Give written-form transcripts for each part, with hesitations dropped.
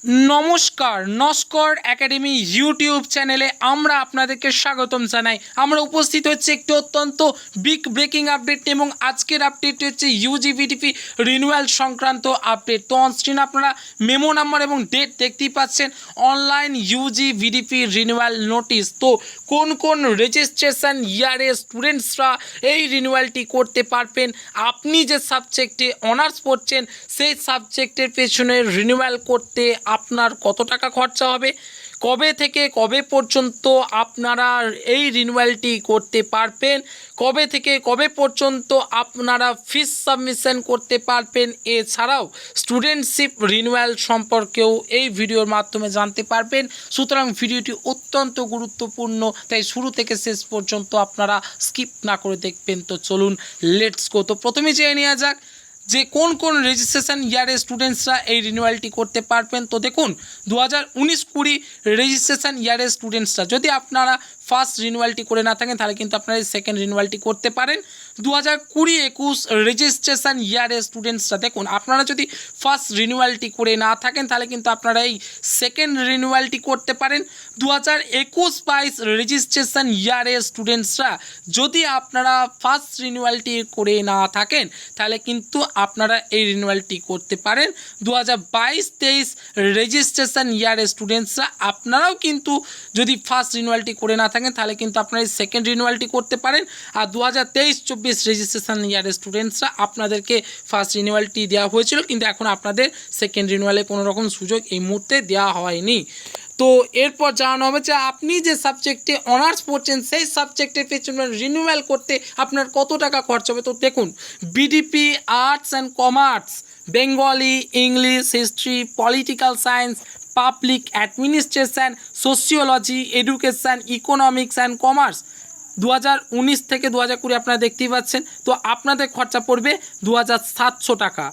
নমস্কার Naskar academy YouTube চ্যানেলে আমরা আপনাদেরকে স্বাগতম জানাই। আমরা উপস্থিত হচ্ছে একটি অত্যন্ত বিগ ব্রেকিং আপডেট এবং আজকের আপডেটটি হচ্ছে ইউজি ভিডিপি রিনিউয়াল সংক্রান্ত আপডেট। তো অনস্ক্রিন আপনারা মেমো নাম্বার এবং ডেট দেখতেই পাচ্ছেন। Online UG VDP renewal notice. তো কোন কোন রেজিস্ট্রেশন ইয়ারে স্টুডেন্টসরা এই রিনিউয়ালটি করতে পারবেন, আপনি যে সাবজেক্টে অনার্স পড়ছেন সেই সাবজেক্টের পেছনে রিনিউয়াল করতে আপনার কত টাকা খরচা হবে, কবে থেকে কবে পর্যন্ত আপনারা এই রিনিউয়ালটি করতে পারবেন, কবে থেকে কবে পর্যন্ত আপনারা ফিস সাবমিশন করতে পারবেন, এছাড়াও স্টুডেন্টশিপ রিনিউয়াল সম্পর্কেও এই ভিডিওর মাধ্যমে জানতে পারবেন। সুতরাং ভিডিওটি অত্যন্ত গুরুত্বপূর্ণ, তাই শুরু থেকে শেষ পর্যন্ত আপনারা স্কিপ না করে দেখবেন। তো চলুন লেটস গো। তো প্রথমে জেনে নেওয়া যাক যে কোন কোন রেজিস্ট্রেশন ইয়ারে স্টুডেন্টসরা এই রিনিউয়ালটি করতে পারবেন। তো দেখুন 2019-20 রেজিস্ট্রেশন ইয়ারে স্টুডেন্টসরা যদি আপনারা ফার্স্ট রিনিউয়ালটি করে না থাকেন তাহলে কিন্তু আপনারা সেকেন্ড রিনিউয়ালটি করতে পারেন। 2020-21 রেজিস্ট্রেশন ইয়ারে স্টুডেন্টসরা দেখুন আপনারা যদি ফার্স্ট রিনিউয়ালটি করে না থাকেন তাহলে কিন্তু আপনারা এই সেকেন্ড রিনিউয়ালটি করতে পারেন। 2021-22 রেজিস্ট্রেশন ইয়ারে স্টুডেন্টসরা যদি আপনারা ফার্স্ট রিনিউয়ালটি করে না থাকেন তাহলে কিন্তু আপনারা এই রিনিউয়ালটি করতে পারেন। 2022-23 রেজিস্ট্রেশন ইয়ারে স্টুডেন্টসরা আপনারাও কিন্তু যদি ফার্স্ট রিনিউয়ালটি করে না থাকেন তাহলে কিন্তু আপনারা এই সেকেন্ড রিনিউয়ালটি করতে পারেন। আর 2023-24 রেজিস্ট্রেশন ইয়ারে স্টুডেন্টসরা আপনাদেরকে ফার্স্ট রিনিউয়ালটি দেওয়া হয়েছিল, কিন্তু এখন আপনাদের সেকেন্ড রিনিউয়ালে কোনো রকম সুযোগ এই মুহূর্তে দেওয়া হয়নি। তো এরপর জানানো হবে যে আপনি যে সাবজেক্টে অনার্স পড়ছেন সেই সাবজেক্টের পেছনে রিনিউয়াল করতে আপনার কত টাকা খরচ হবে। তো দেখুন BDP arts and commerce, Bengali, English, history, political science, public administration, sociology, education, economics and commerce 2019 থেকে 2020 আপনারা দেখতেই পাচ্ছেন। তো আপনাদের খরচা পড়বে 2700 টাকা।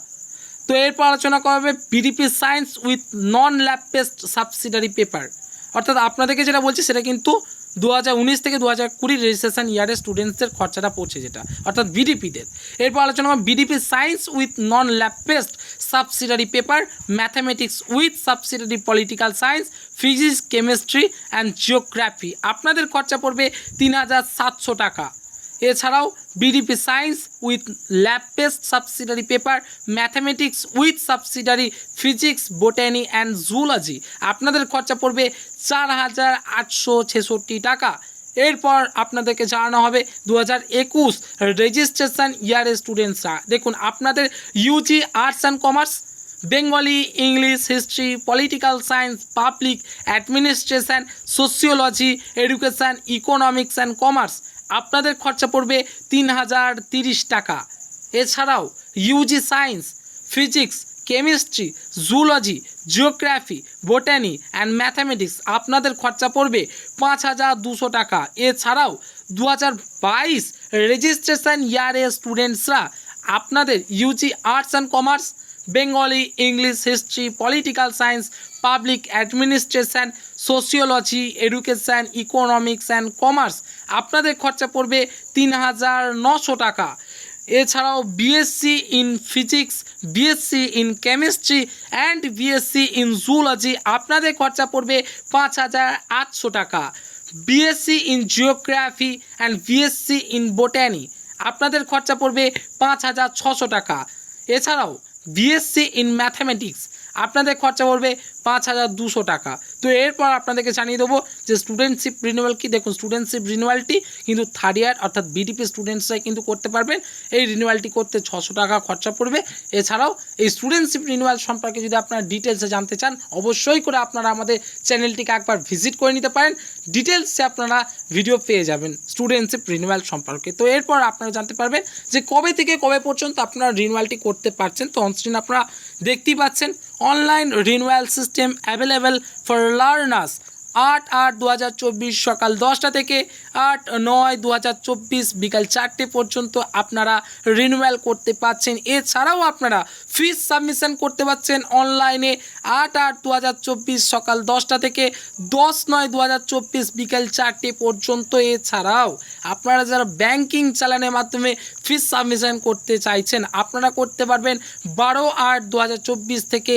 তো এরপর আলোচনা করা হবে BDP science with non lab based subsidiary paper, অর্থাৎ আপনাদেরকে যেটা বলছি সেটা কিন্তু 2019 থেকে 2020 রেজিস্ট্রেশন ইয়ারের স্টুডেন্টসদের খরচাটা পড়ছে যেটা, অর্থাৎ বিডিপিদের। এরপর আলোচনা হবে BDP science with non lab based subsidiary paper, mathematics with subsidiary political science, physics, chemistry and geography. আপনাদের খরচা পড়বে 3700 টাকা। এছাড়াও BDP science with lab based subsidiary paper, mathematics with subsidiary physics, botany and zoology, আপনাদের খরচা পড়বে 4866 টাকা। এরপর আপনাদেরকে জানানো হবে 2021 রেজিস্ট্রেশন ইয়ারের স্টুডেন্টসরা দেখুন আপনাদের UG arts and commerce, Bengali, English, history, political science, public administration, sociology, education, economics and commerce, আপনাদের খরচা পড়বে 3030 টাকা। এছাড়াও UG science, physics, chemistry, zoology, geography, botany and mathematics, আপনাদের খরচা পড়বে 5200 টাকা। এছাড়াও 2022 রেজিস্ট্রেশন ইয়ারের স্টুডেন্টসরা আপনাদের UG arts and commerce, Bengali, English, history, political science, public administration, sociology, education, economics and commerce, আপনাদের খরচা পড়বে 3900 টাকা। এছাড়াও BSc in physics, BSc in chemistry and BSc in zoology, আপনাদের খরচা পড়বে 5800 টাকা। BSc in geography and BSc in botany, আপনাদের খরচা পড়বে 5600 টাকা। এছাড়াও বিএসসি ইন ম্যাথামেটিক্স, আপনাদের খরচা পড়বে 5200 টাকা। তো এরপর আপনাদেরকে জানিয়ে দেবো যে স্টুডেন্টশিপ রিনিউয়াল কি। দেখুন স্টুডেন্টশিপ রিনিউয়ালটি কিন্তু থার্ড ইয়ার অর্থাৎ বিডিপি স্টুডেন্টসরাই কিন্তু করতে পারবেন। এই রিনিউয়ালটি করতে 600 টাকা খরচা পড়বে। এছাড়াও এই স্টুডেন্টশিপ রিনিউয়াল সম্পর্কে যদি আপনারা ডিটেলসে জানতে চান অবশ্যই করে আপনারা আমাদের চ্যানেলটিকে একবার ভিজিট করে নিতে পারেন। ডিটেলসে আপনারা ভিডিও পেয়ে যাবেন স্টুডেন্টশিপ রিনিউয়াল সম্পর্কে। তো এরপর আপনারা জানতে পারবেন যে কবে থেকে কবে পর্যন্ত আপনারা রিনিউয়ালটি করতে পারছেন। তো অনস্ক্রিন আপনারা দেখতেই পাচ্ছেন online renewal system available for learners. 8/8/2024 সকাল 10টা থেকে 8/9/2024 বিকাল 4টে পর্যন্ত আপনারা রিনিউয়াল করতে পারছেন। এছাড়াও আপনারা ফিস সাবমিশন করতে পারছেন অনলাইনে 8/8/2024 সকাল 10টা থেকে 10/9/2024 বিকেল 4টে পর্যন্ত। এছাড়াও আপনারা যারা ব্যাংকিং চালানের মাধ্যমে ফিস সাবমিশন করতে চাইছেন আপনারা করতে পারবেন 12/8/2024 থেকে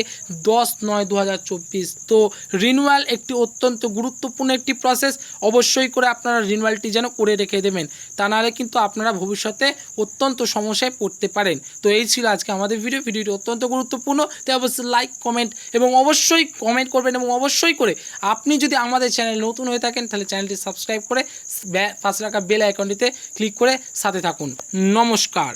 10/9/2024। তো রিনিউয়াল একটি অত্যন্ত গুরুত্বপূর্ণ একটি প্রসেস, অবশ্যই করে আপনারা রিনিউয়ালটি যেন করে রেখে দেবেন, তা নাহলে কিন্তু আপনারা ভবিষ্যতে অত্যন্ত সমস্যায় পড়তে পারেন। তো এই ছিল আজকে আমাদের ভিডিওটি অত্যন্ত গুরুত্বপূর্ণ, তাই অবশ্যই লাইক কমেন্ট এবং অবশ্যই কমেন্ট করবেন এবং অবশ্যই করে আপনি যদি আমাদের চ্যানেল নতুন হয়ে থাকেন তাহলে চ্যানেলটি সাবস্ক্রাইব করে পাশে রাখা বেল আইকনটিতে ক্লিক করে সাথে থাকুন। নমস্কার।